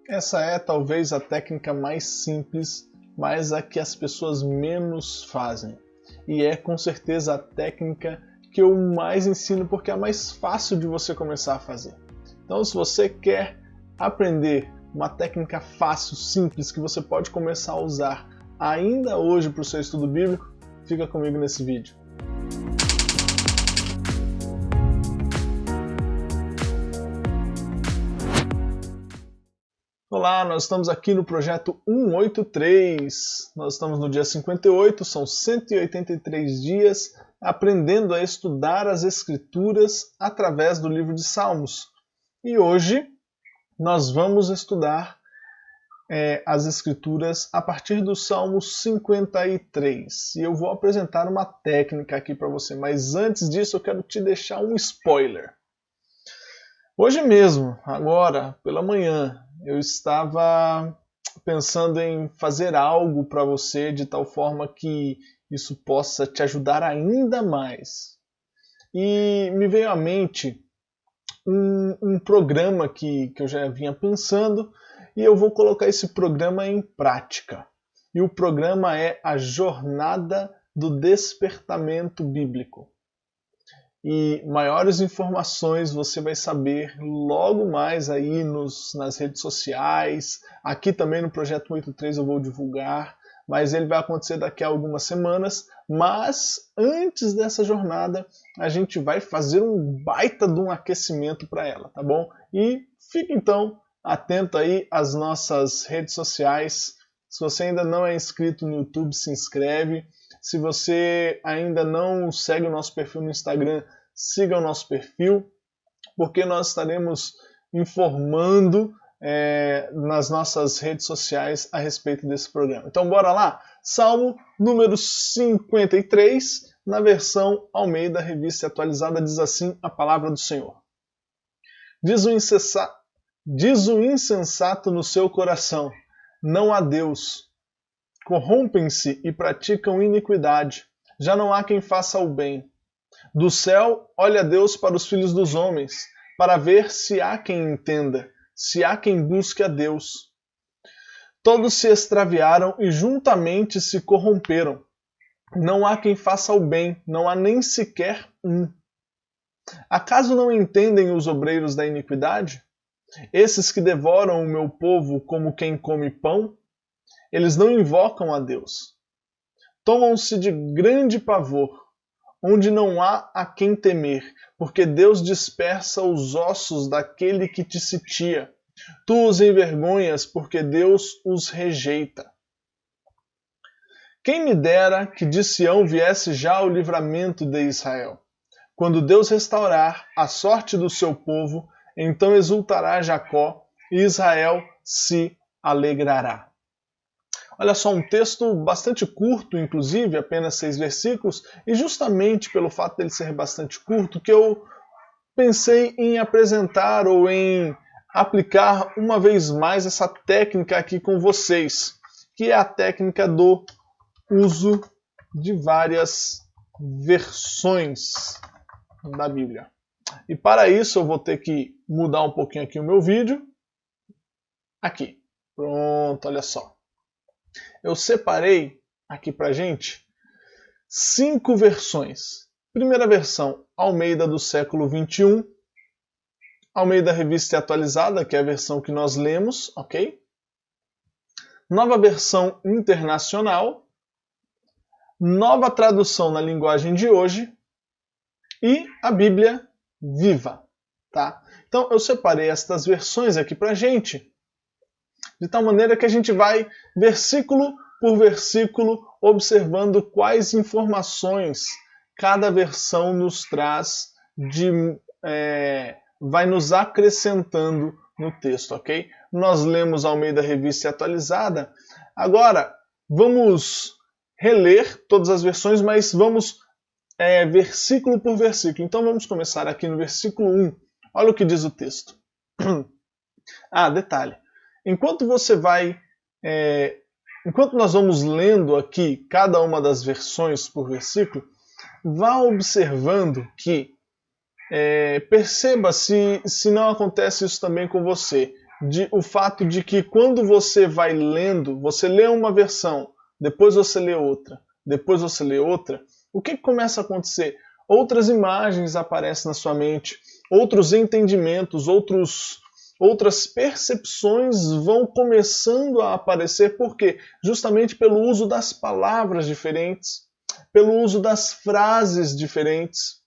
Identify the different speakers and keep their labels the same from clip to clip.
Speaker 1: Essa é talvez a técnica mais simples, mas a que as pessoas menos fazem. E é com certeza a técnica que eu mais ensino porque é a mais fácil de você começar a fazer. Então, se você quer aprender uma técnica fácil, simples, que você pode começar a usar ainda hoje para o seu estudo bíblico, fica comigo nesse vídeo. Olá, nós estamos aqui no projeto 183. Nós estamos no dia 58, são 183 dias aprendendo a estudar as Escrituras através do livro de Salmos. E hoje nós vamos estudar as Escrituras a partir do Salmo 53. E eu vou apresentar uma técnica aqui para você, mas antes disso eu quero te deixar um spoiler. Hoje mesmo, agora, pela manhã, eu estava pensando em fazer algo para você de tal forma que isso possa te ajudar ainda mais. E me veio à mente um programa que eu já vinha pensando e eu vou colocar esse programa em prática. E o programa é a Jornada do Despertamento Bíblico. E maiores informações você vai saber logo mais aí nas redes sociais. Aqui também no Projeto 183 eu vou divulgar, mas ele vai acontecer daqui a algumas semanas. Mas antes dessa jornada, a gente vai fazer um baita de um aquecimento para ela, tá bom? E fique então atento aí às nossas redes sociais. Se você ainda não é inscrito no YouTube, se inscreve. Se você ainda não segue o nosso perfil no Instagram, siga o nosso perfil, porque nós estaremos informando nas nossas redes sociais a respeito desse programa. Então bora lá? Salmo número 53, na versão Almeida, Revista Atualizada, diz assim a palavra do Senhor. Diz o insensato no seu coração, não há Deus. Corrompem-se e praticam iniquidade. Já não há quem faça o bem. Do céu, olha Deus para os filhos dos homens, para ver se há quem entenda, se há quem busque a Deus. Todos se extraviaram e juntamente se corromperam. Não há quem faça o bem, não há nem sequer um. Acaso não entendem os obreiros da iniquidade? Esses que devoram o meu povo como quem come pão? Eles não invocam a Deus. Tomam-se de grande pavor, onde não há a quem temer, porque Deus dispersa os ossos daquele que te sitia. Tu os envergonhas, porque Deus os rejeita. Quem me dera que de Sião viesse já o livramento de Israel. Quando Deus restaurar a sorte do seu povo, então exultará Jacó e Israel se alegrará. Olha só, um texto bastante curto, inclusive, apenas 6 versículos, e justamente pelo fato dele ser bastante curto, que eu pensei em apresentar ou em aplicar uma vez mais essa técnica aqui com vocês, que é a técnica do uso de várias versões da Bíblia. E para isso eu vou ter que mudar um pouquinho aqui o meu vídeo. Aqui. Pronto, olha só. Eu separei aqui pra gente 5 versões. Primeira versão, Almeida do século 21. Almeida Revista Atualizada, que é a versão que nós lemos, ok? Nova versão internacional. Nova tradução na linguagem de hoje. E a Bíblia Viva, tá? Então eu separei estas versões aqui pra gente, de tal maneira que a gente vai versículo por versículo observando quais informações cada versão nos traz, vai nos acrescentando no texto, ok? Nós lemos Almeida Revista Atualizada. Agora vamos reler todas as versões, mas vamos versículo por versículo. Então vamos começar aqui no versículo 1. Olha o que diz o texto. Detalhe. Enquanto nós vamos lendo aqui cada uma das versões por versículo, vá observando que perceba se não acontece isso também com você, o fato de que quando você vai lendo, você lê uma versão, depois você lê outra, depois você lê outra, o que começa a acontecer? Outras imagens aparecem na sua mente, outros entendimentos, outras percepções vão começando a aparecer. Por quê? Justamente pelo uso das palavras diferentes, pelo uso das frases diferentes,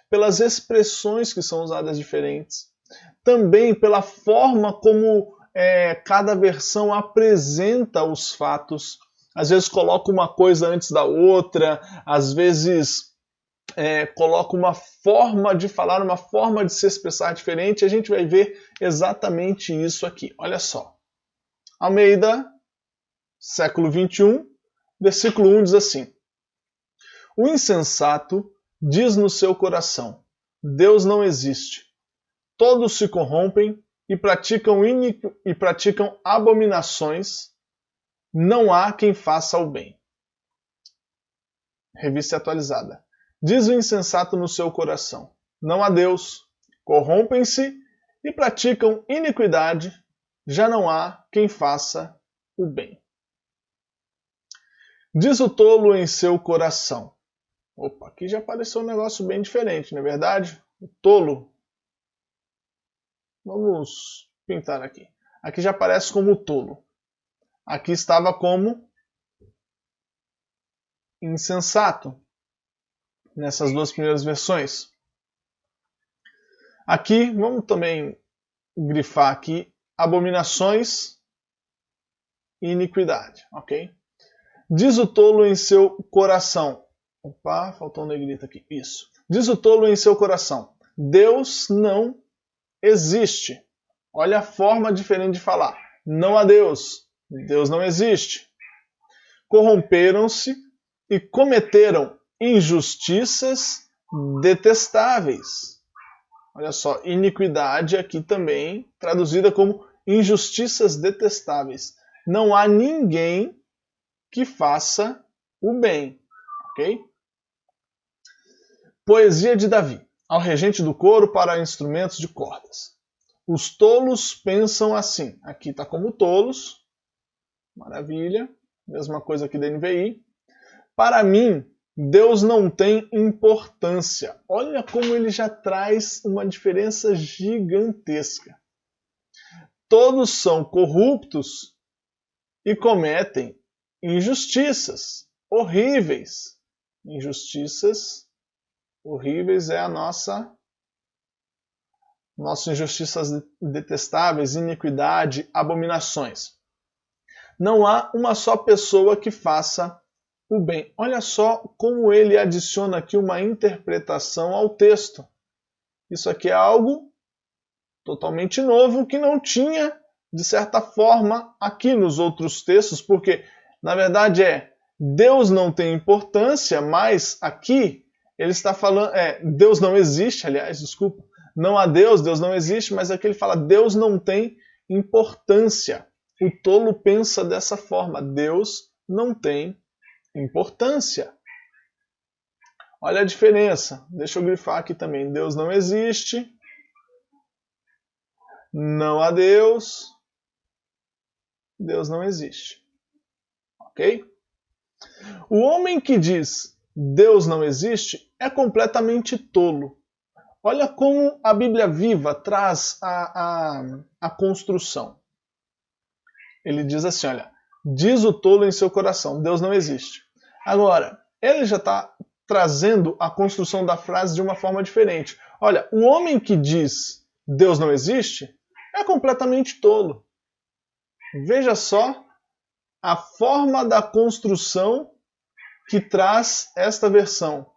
Speaker 1: pelas expressões que são usadas diferentes, também pela forma como cada versão apresenta os fatos. Às vezes coloca uma coisa antes da outra, às vezes coloca uma forma de falar, uma forma de se expressar diferente. A gente vai ver exatamente isso aqui. Olha só. Almeida, século 21, versículo 1 diz assim: O insensato diz no seu coração: Deus não existe. Todos se corrompem e praticam abominações. Não há quem faça o bem. Revista atualizada. Diz o insensato no seu coração: não há Deus. Corrompem-se e praticam iniquidade. Já não há quem faça o bem. Diz o tolo em seu coração. Opa, aqui já apareceu um negócio bem diferente, não é verdade? O tolo. Vamos pintar aqui. Aqui já aparece como tolo. Aqui estava como insensato, nessas duas primeiras versões. Aqui, vamos também grifar aqui, abominações e iniquidade, ok? Diz o tolo em seu coração. Opa, faltou um negrito aqui. Isso. Diz o tolo em seu coração: Deus não existe. Olha a forma diferente de falar. Não há Deus. Deus não existe. Corromperam-se e cometeram injustiças detestáveis. Olha só, iniquidade aqui também traduzida como injustiças detestáveis. Não há ninguém que faça o bem, ok? Poesia de Davi, ao regente do coro para instrumentos de cordas. Os tolos pensam assim. Aqui está como tolos. Maravilha. Mesma coisa aqui da NVI. Para mim, Deus não tem importância. Olha como ele já traz uma diferença gigantesca. Todos são corruptos e cometem injustiças horríveis. Injustiças horríveis é a nossas injustiças detestáveis, iniquidade, abominações. Não há uma só pessoa que faça o bem. Olha só como ele adiciona aqui uma interpretação ao texto. Isso aqui é algo totalmente novo que não tinha, de certa forma, aqui nos outros textos, porque, na verdade, Deus não tem importância, mas aqui ele está falando, Deus não existe, aliás, desculpa, não há Deus, Deus não existe, mas aqui ele fala, Deus não tem importância. O tolo pensa dessa forma, Deus não tem importância. Olha a diferença. Deixa eu grifar aqui também. Deus não existe. Não há Deus. Deus não existe. Ok? O homem que diz Deus não existe é completamente tolo. Olha como a Bíblia Viva traz a construção. Ele diz assim, olha, diz o tolo em seu coração, Deus não existe. Agora, ele já está trazendo a construção da frase de uma forma diferente. Olha, o homem que diz Deus não existe é completamente tolo. Veja só a forma da construção que traz esta versão.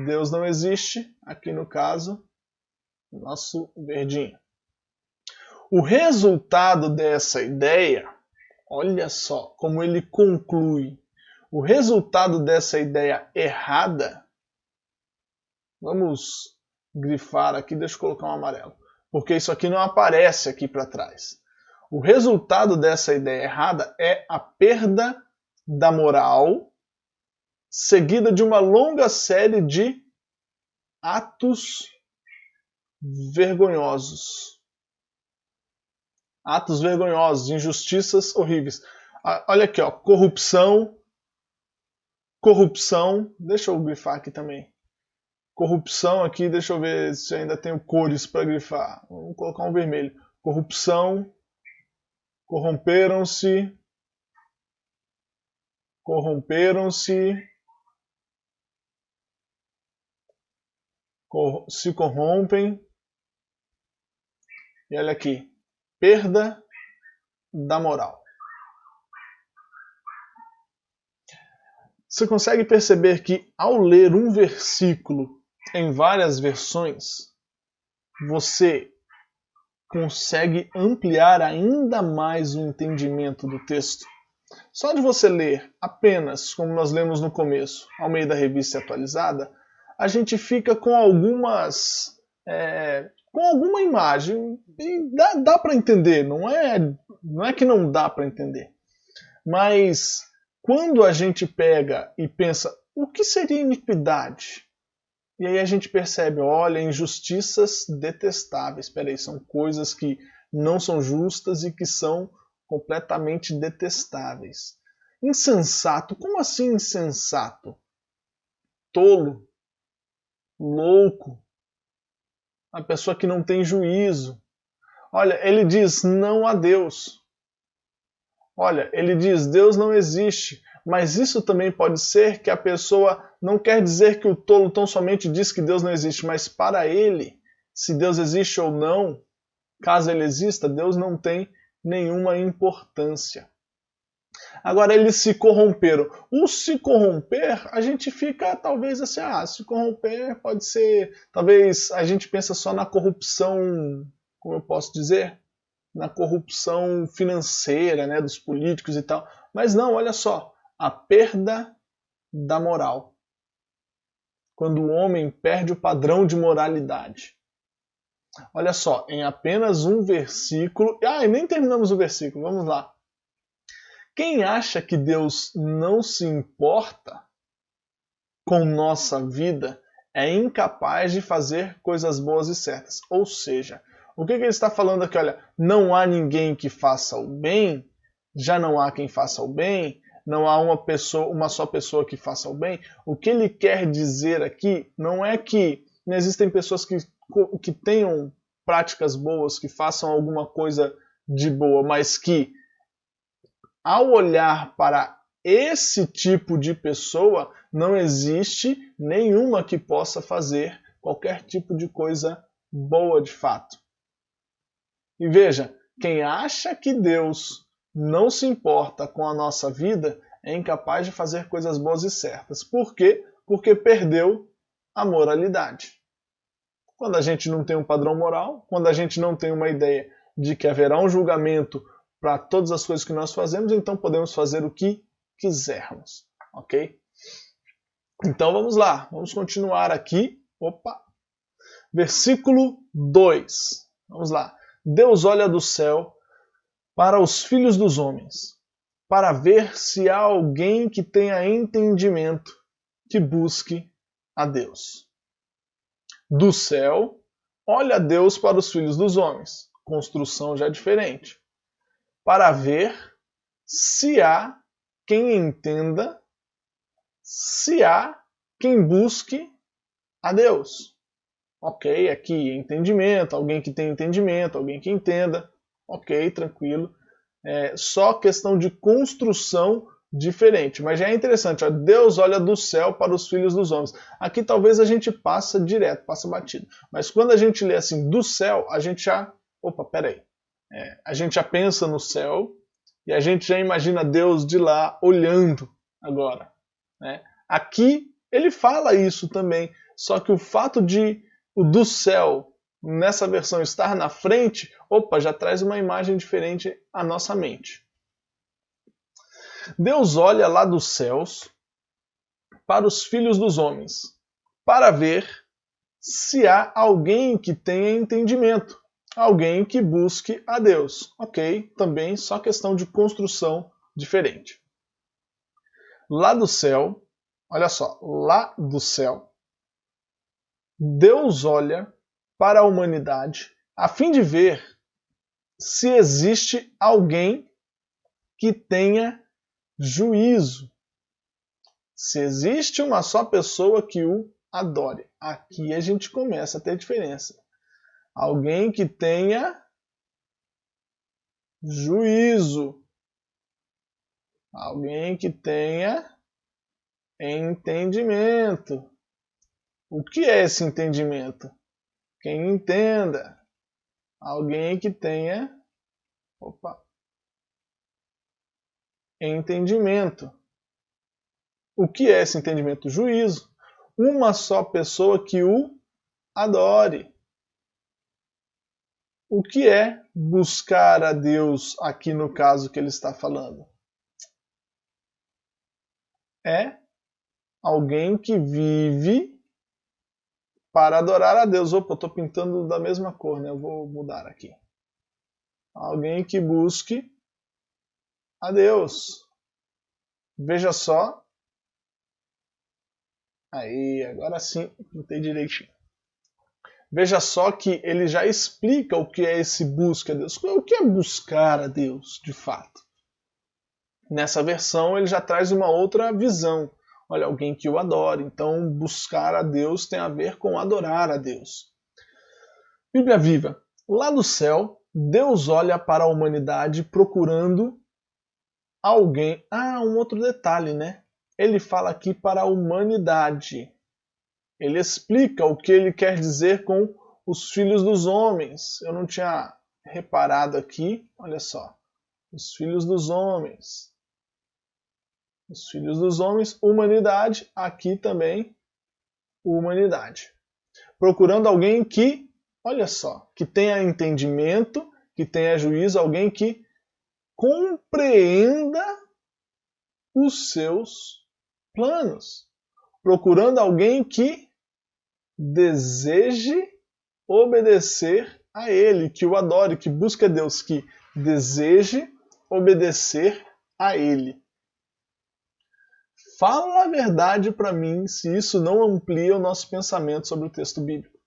Speaker 1: Deus não existe, aqui no caso, nosso verdinho. O resultado dessa ideia, olha só como ele conclui. O resultado dessa ideia errada, vamos grifar aqui, deixa eu colocar um amarelo, porque isso aqui não aparece aqui para trás. O resultado dessa ideia errada é a perda da moral, seguida de uma longa série de atos vergonhosos. Atos vergonhosos, injustiças horríveis. Olha aqui, ó, corrupção, deixa eu grifar aqui também. Corrupção aqui, deixa eu ver se ainda tenho cores para grifar. Vamos colocar um vermelho. Corrupção, corromperam-se, se corrompem. E olha aqui, perda da moral. Você consegue perceber que ao ler um versículo em várias versões, você consegue ampliar ainda mais o entendimento do texto? Só de você ler apenas, como nós lemos no começo, ao meio da revista atualizada, a gente fica com alguma imagem, e dá para entender, não é que não dá para entender, mas quando a gente pega e pensa, o que seria iniquidade? E aí a gente percebe, olha, injustiças detestáveis. Espera aí, são coisas que não são justas e que são completamente detestáveis. Insensato, como assim insensato? Tolo, louco, a pessoa que não tem juízo. Olha, ele diz não a Deus. Olha, ele diz Deus não existe, mas isso também pode ser que a pessoa não quer dizer que o tolo tão somente diz que Deus não existe, mas para ele, se Deus existe ou não, caso ele exista, Deus não tem nenhuma importância. Agora, eles se corromperam. O se corromper, a gente fica talvez assim, se corromper pode ser, talvez a gente pensa só na corrupção, como eu posso dizer? Na corrupção financeira, né, dos políticos e tal. Mas não, olha só, a perda da moral. Quando o homem perde o padrão de moralidade. Olha só, em apenas um versículo... e nem terminamos o versículo, vamos lá. Quem acha que Deus não se importa com nossa vida é incapaz de fazer coisas boas e certas. Ou seja, o que ele está falando aqui? Olha, não há ninguém que faça o bem, já não há quem faça o bem, não há uma só pessoa que faça o bem. O que ele quer dizer aqui não é que não existem pessoas que tenham práticas boas, que façam alguma coisa de boa, mas que ao olhar para esse tipo de pessoa, não existe nenhuma que possa fazer qualquer tipo de coisa boa de fato. E veja, quem acha que Deus não se importa com a nossa vida é incapaz de fazer coisas boas e certas. Por quê? Porque perdeu a moralidade. Quando a gente não tem um padrão moral, quando a gente não tem uma ideia de que haverá um julgamento para todas as coisas que nós fazemos, então podemos fazer o que quisermos, ok? Então vamos lá, vamos continuar aqui. Versículo 2. Vamos lá. Deus olha do céu para os filhos dos homens, para ver se há alguém que tenha entendimento, que busque a Deus. Do céu, olha Deus para os filhos dos homens. Construção já diferente. Para ver se há quem entenda, se há quem busque a Deus. Ok, aqui entendimento, alguém que tem entendimento, alguém que entenda. Ok, tranquilo. Só questão de construção diferente. Mas já é interessante, ó, Deus olha do céu para os filhos dos homens. Aqui talvez a gente passa direto, passa batido. Mas quando a gente lê assim, do céu, a gente já... peraí. A gente já pensa no céu e a gente já imagina Deus de lá olhando agora. Né? Aqui ele fala isso também, só que o fato de o do céu nessa versão estar na frente, já traz uma imagem diferente à nossa mente. Deus olha lá dos céus para os filhos dos homens, para ver se há alguém que tenha entendimento, alguém que busque a Deus. Ok, também só questão de construção diferente. Lá do céu, olha só, lá do céu, Deus olha para a humanidade a fim de ver se existe alguém que tenha juízo. Se existe uma só pessoa que o adore. Aqui a gente começa a ter diferença. Alguém que tenha juízo. Alguém que tenha entendimento. O que é esse entendimento? Quem entenda. Alguém que tenha entendimento. O que é esse entendimento? Juízo. Uma só pessoa que o adore. O que é buscar a Deus aqui no caso que ele está falando? É alguém que vive para adorar a Deus. Opa, eu estou pintando da mesma cor, né? Eu vou mudar aqui. Alguém que busque a Deus. Veja só. Aí, agora sim, pintei direitinho. Veja só que ele já explica o que é esse busca a Deus. O que é buscar a Deus, de fato? Nessa versão ele já traz uma outra visão. Olha, alguém que o adore. Então, buscar a Deus tem a ver com adorar a Deus. Bíblia Viva. Lá do céu, Deus olha para a humanidade procurando alguém. Um outro detalhe, né? Ele fala aqui para a humanidade. Ele explica o que ele quer dizer com os filhos dos homens. Eu não tinha reparado aqui. Olha só. Os filhos dos homens. Os filhos dos homens, humanidade, aqui também, humanidade. Procurando alguém que, olha só, que tenha entendimento, que tenha juízo, alguém que compreenda os seus planos. Procurando alguém que deseje obedecer a ele, que o adore, que busque a Deus, que deseje obedecer a ele. Fala a verdade para mim se isso não amplia o nosso pensamento sobre o texto bíblico.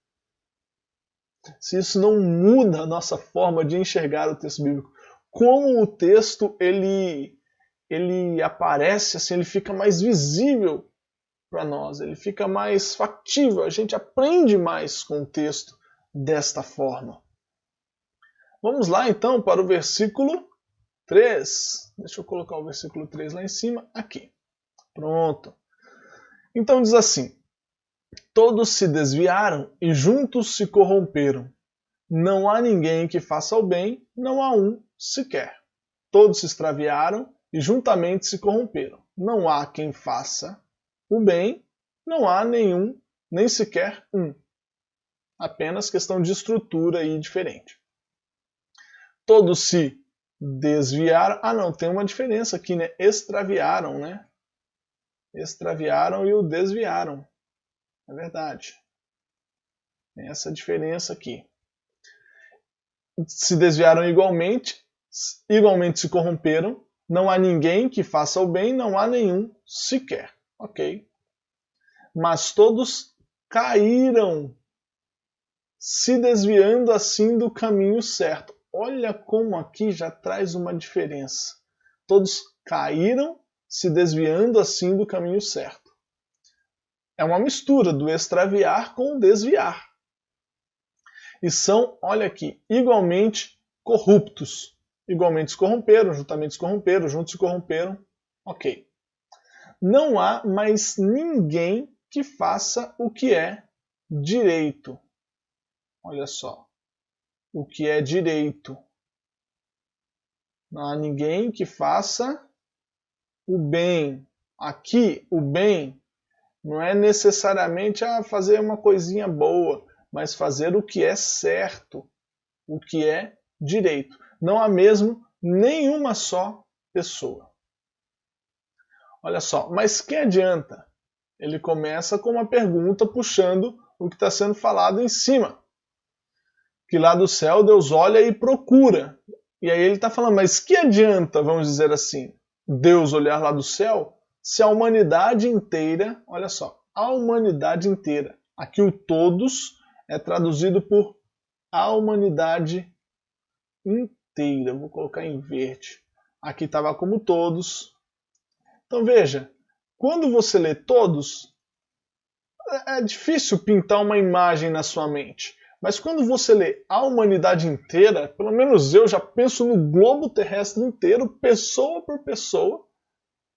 Speaker 1: Se isso não muda a nossa forma de enxergar o texto bíblico. Como o texto ele aparece assim, ele fica mais visível para nós, ele fica mais factível, a gente aprende mais com o texto desta forma. Vamos lá então para o versículo 3. Deixa eu colocar o versículo 3 lá em cima, aqui. Pronto. Então diz assim: todos se desviaram e juntos se corromperam. Não há ninguém que faça o bem, não há um sequer. Todos se extraviaram e juntamente se corromperam. Não há quem faça o bem, não há nenhum, nem sequer um. Apenas questão de estrutura aí diferente. Todos se desviaram. Não, tem uma diferença aqui, né? Extraviaram, né? Extraviaram e o desviaram. É verdade. Tem essa diferença aqui. Se desviaram igualmente se corromperam. Não há ninguém que faça o bem, não há nenhum sequer. Ok. Mas todos caíram, se desviando assim do caminho certo. Olha como aqui já traz uma diferença. Todos caíram, se desviando assim do caminho certo. É uma mistura do extraviar com o desviar. E são, olha aqui, igualmente corruptos. Igualmente se corromperam, juntamente se corromperam, juntos se corromperam. Ok. Não há mais ninguém que faça o que é direito. Olha só. O que é direito. Não há ninguém que faça o bem. Aqui, o bem não é necessariamente fazer uma coisinha boa, mas fazer o que é certo, o que é direito. Não há mesmo nenhuma só pessoa. Olha só, mas que adianta? Ele começa com uma pergunta puxando o que está sendo falado em cima. Que lá do céu Deus olha e procura. E aí ele está falando, mas que adianta, vamos dizer assim, Deus olhar lá do céu, se a humanidade inteira, olha só, a humanidade inteira, aqui o todos é traduzido por a humanidade inteira. Vou colocar em verde. Aqui estava como todos. Então veja, quando você lê todos, é difícil pintar uma imagem na sua mente. Mas quando você lê a humanidade inteira, pelo menos eu já penso no globo terrestre inteiro, pessoa por pessoa,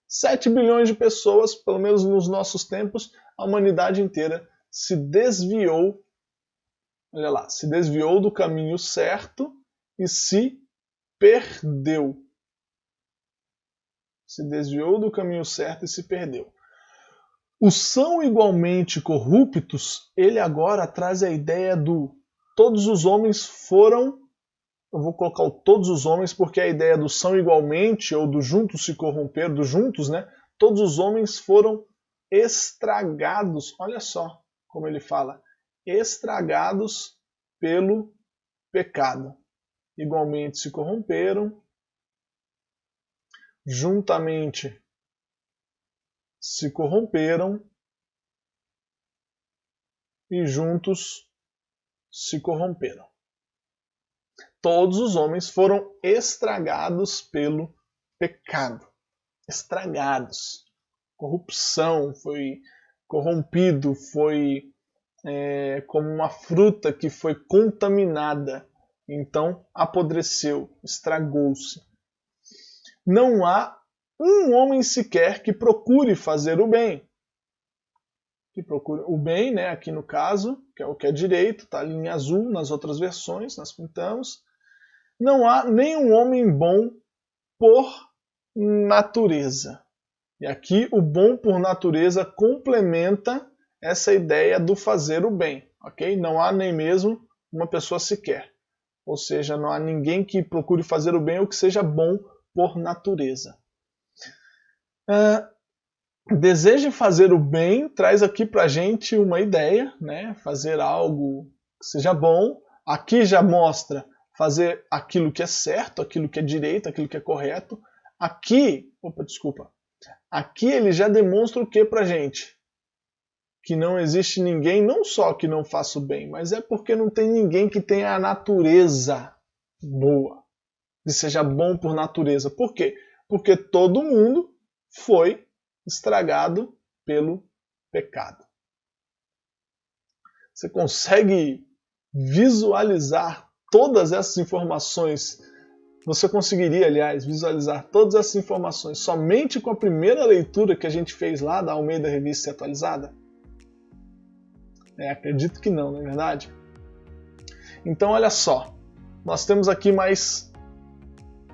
Speaker 1: 7 bilhões de pessoas, pelo menos nos nossos tempos, a humanidade inteira se desviou, olha lá, se desviou do caminho certo e se perdeu. Se desviou do caminho certo e se perdeu. Os são igualmente corruptos, ele agora traz a ideia do todos os homens foram, eu vou colocar o todos os homens porque a ideia do são igualmente ou do juntos se corromper, do juntos, né? Todos os homens foram estragados, olha só como ele fala, estragados pelo pecado. Igualmente se corromperam, juntamente se corromperam e juntos se corromperam. Todos os homens foram estragados pelo pecado. Estragados. Corrupção, foi corrompido, foi como uma fruta que foi contaminada. Então apodreceu, estragou-se. Não há um homem sequer que procure fazer o bem. Que procure o bem, né, aqui no caso, que é o que é direito, está ali em azul, nas outras versões nós pintamos. Não há nenhum homem bom por natureza. E aqui o bom por natureza complementa essa ideia do fazer o bem, ok? Não há nem mesmo uma pessoa sequer. Ou seja, não há ninguém que procure fazer o bem ou que seja bom por natureza. Deseje fazer o bem traz aqui para a gente uma ideia, né? Fazer algo que seja bom. Aqui já mostra fazer aquilo que é certo, aquilo que é direito, aquilo que é correto. Aqui ele já demonstra o que para a gente? Que não existe ninguém, não só que não faça o bem, mas é porque não tem ninguém que tenha a natureza boa, que seja bom por natureza. Por quê? Porque todo mundo foi estragado pelo pecado. Você consegue visualizar todas essas informações? Você conseguiria, aliás, visualizar todas essas informações somente com a primeira leitura que a gente fez lá da Almeida Revista Atualizada? Acredito que não, não é verdade? Então, olha só. Nós temos aqui mais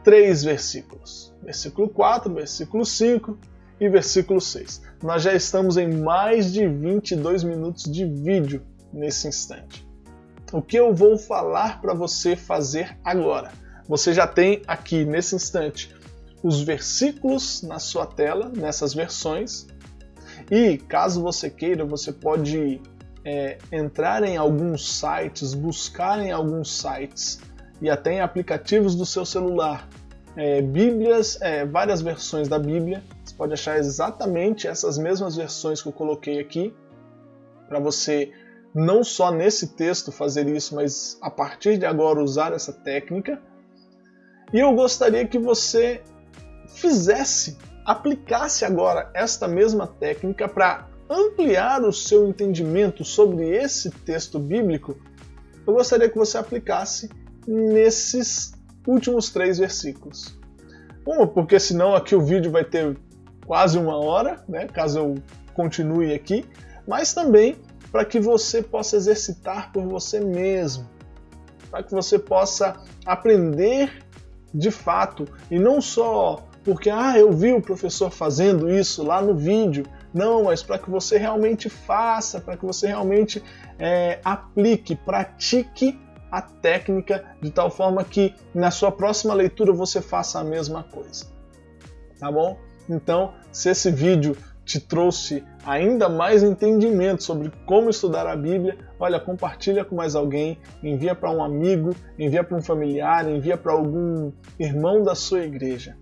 Speaker 1: 3 versículos. Versículo 4, versículo 5 e versículo 6. Nós já estamos em mais de 22 minutos de vídeo nesse instante. O que eu vou falar para você fazer agora? Você já tem aqui nesse instante os versículos na sua tela, nessas versões. E caso você queira, você pode entrar em alguns sites, buscar em alguns sites e até em aplicativos do seu celular Bíblias, várias versões da Bíblia. Você pode achar exatamente essas mesmas versões que eu coloquei aqui, para você não só nesse texto fazer isso, mas a partir de agora usar essa técnica. E eu gostaria que você aplicasse agora esta mesma técnica para ampliar o seu entendimento sobre esse texto bíblico. Eu gostaria que você aplicasse nesses últimos 3 versículos. Porque senão aqui o vídeo vai ter quase 1 hora, né, caso eu continue aqui, mas também para que você possa exercitar por você mesmo, para que você possa aprender de fato, e não só porque eu vi o professor fazendo isso lá no vídeo, não, mas para que você realmente faça, para que você realmente aplique, pratique a técnica de tal forma que na sua próxima leitura você faça a mesma coisa. Tá bom? Então, se esse vídeo te trouxe ainda mais entendimento sobre como estudar a Bíblia, olha, compartilha com mais alguém, envia para um amigo, envia para um familiar, envia para algum irmão da sua igreja.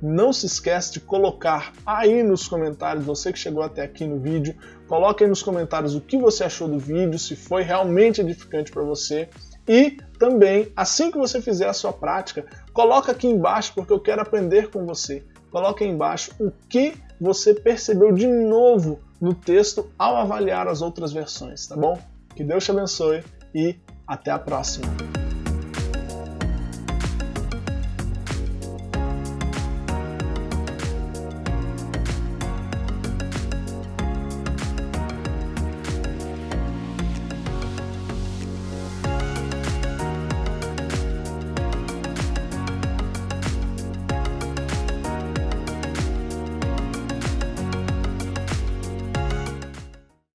Speaker 1: Não se esquece de colocar aí nos comentários, você que chegou até aqui no vídeo, coloque aí nos comentários o que você achou do vídeo, se foi realmente edificante para você. E também, assim que você fizer a sua prática, coloca aqui embaixo, porque eu quero aprender com você. Coloca aí embaixo o que você percebeu de novo no texto ao avaliar as outras versões, tá bom? Que Deus te abençoe e até a próxima!